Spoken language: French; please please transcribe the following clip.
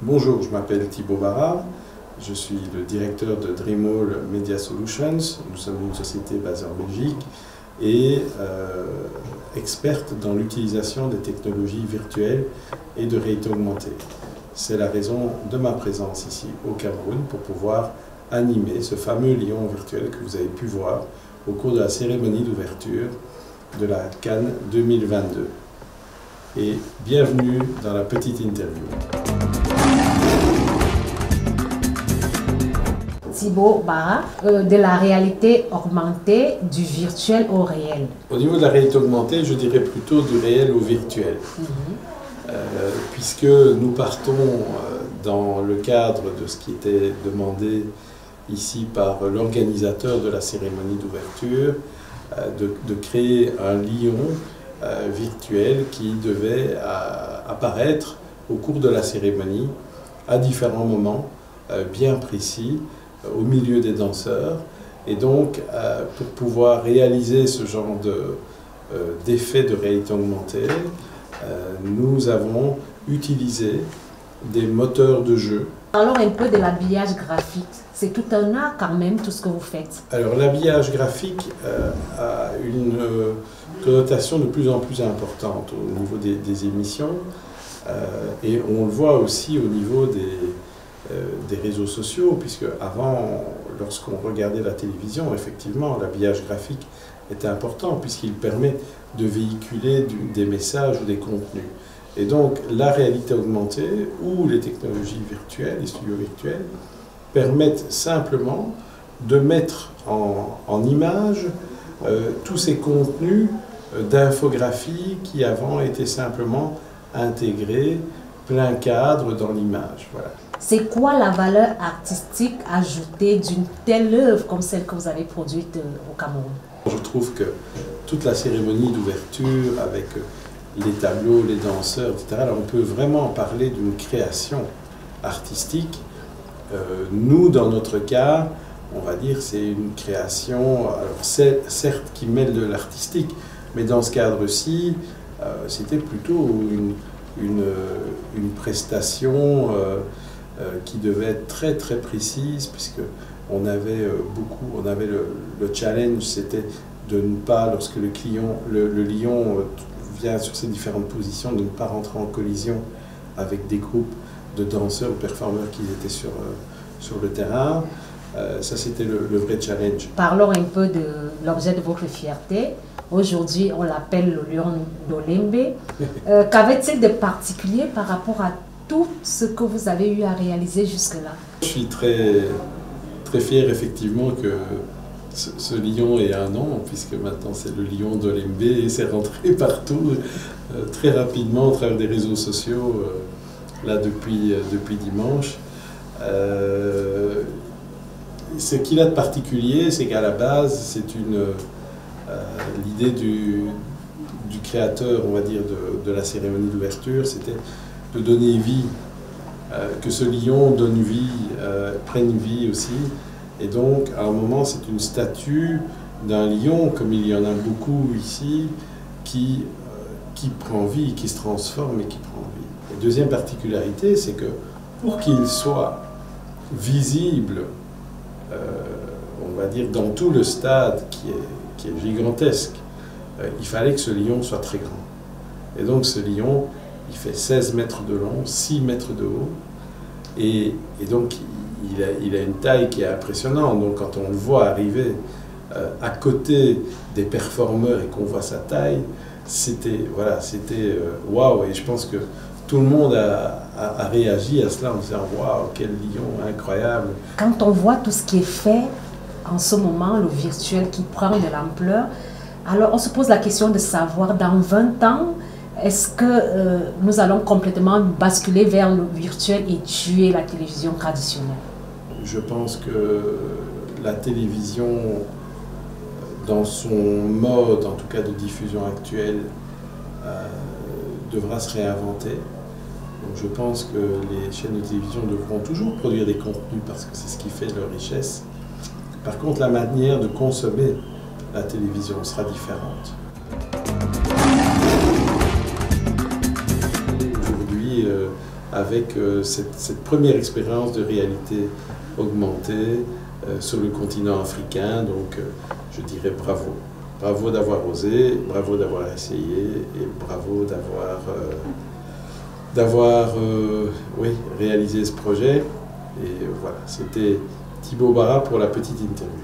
Bonjour, je m'appelle Thibaut Barra, je suis le directeur de Dreamall Media Solutions. Nous sommes une société basée en Belgique et experte dans l'utilisation des technologies virtuelles et de réalité augmentée. C'est la raison de ma présence ici au Cameroun pour pouvoir animer ce fameux lion virtuel que vous avez pu voir au cours de la cérémonie d'ouverture de la Cannes 2022. Et bienvenue dans la petite interview. Thibaut Barra, de la réalité augmentée, du virtuel au réel. Au niveau de la réalité augmentée, je dirais plutôt du réel au virtuel. Puisque nous partons dans le cadre de ce qui était demandé ici par l'organisateur de la cérémonie d'ouverture, de créer un lion virtuel qui devait apparaître au cours de la cérémonie à différents moments bien précis au milieu des danseurs. Et donc pour pouvoir réaliser ce genre d'effet de réalité augmentée, nous avons utilisé des moteurs de jeu. Parlons un peu de l'habillage graphique. C'est tout un art quand même, tout ce que vous faites. Alors l'habillage graphique a une connotation de plus en plus importante au niveau des émissions et on le voit aussi au niveau des réseaux sociaux, puisque avant, lorsqu'on regardait la télévision, effectivement, l'habillage graphique était important puisqu'il permet de véhiculer des messages ou des contenus. Et donc la réalité augmentée ou les technologies virtuelles, les studios virtuels, permettent simplement de mettre en image tous ces contenus d'infographie qui avant étaient simplement intégrés plein cadre dans l'image. Voilà. C'est quoi la valeur artistique ajoutée d'une telle œuvre comme celle que vous avez produite au Cameroun? Je trouve que toute la cérémonie d'ouverture avec les tableaux, les danseurs, etc., là, on peut vraiment parler d'une création artistique. Nous, dans notre cas, on va dire c'est une création, alors certes qui mêle de l'artistique, mais dans ce cadre-ci, c'était plutôt une prestation qui devait être très très précise, puisque on avait le challenge, c'était de ne pas, lorsque le lion vient sur ses différentes positions, de ne pas rentrer en collision avec des groupes de danseurs ou performeurs qui étaient sur le terrain. Ça, c'était le vrai challenge. Parlons un peu de l'objet de votre fierté. Aujourd'hui, on l'appelle le lion d'Olembe. Qu'avait-il de particulier par rapport à tout ce que vous avez eu à réaliser jusque-là? Je suis très, très fier, effectivement, que ce lion ait un nom, puisque maintenant c'est le lion d'Olembe et c'est rentré partout très rapidement à travers des réseaux sociaux, là depuis dimanche. Ce qu'il a de particulier, c'est qu'à la base, c'est l'idée du créateur, on va dire, de la cérémonie d'ouverture, c'était de donner vie, que ce lion donne vie, prenne vie aussi. Et donc, à un moment, c'est une statue d'un lion, comme il y en a beaucoup ici, qui prend vie, qui se transforme et qui prend vie. La deuxième particularité, c'est que pour qu'il soit visible, on va dire, dans tout le stade qui est gigantesque, il fallait que ce lion soit très grand. Et donc ce lion, il fait 16 mètres de long, 6 mètres de haut, et donc il a une taille qui est impressionnante. Donc quand on le voit arriver à côté des performeurs et qu'on voit sa taille, c'était waouh. Et je pense que tout le monde a réagi à cela en disant « Waouh, quel lion incroyable !» Quand on voit tout ce qui est fait en ce moment, le virtuel qui prend de l'ampleur, alors on se pose la question de savoir dans 20 ans, est-ce que nous allons complètement basculer vers le virtuel et tuer la télévision traditionnelle? Je pense que la télévision, dans son mode, en tout cas de diffusion actuelle, devra se réinventer. Donc je pense que les chaînes de télévision devront toujours produire des contenus parce que c'est ce qui fait leur richesse. Par contre, la manière de consommer la télévision sera différente. Aujourd'hui, avec cette première expérience de réalité augmentée sur le continent africain. Donc je dirais bravo. Bravo d'avoir osé, bravo d'avoir essayé et bravo d'avoir oui, réalisé ce projet. Et voilà, c'était Thibaut Barra pour la petite interview.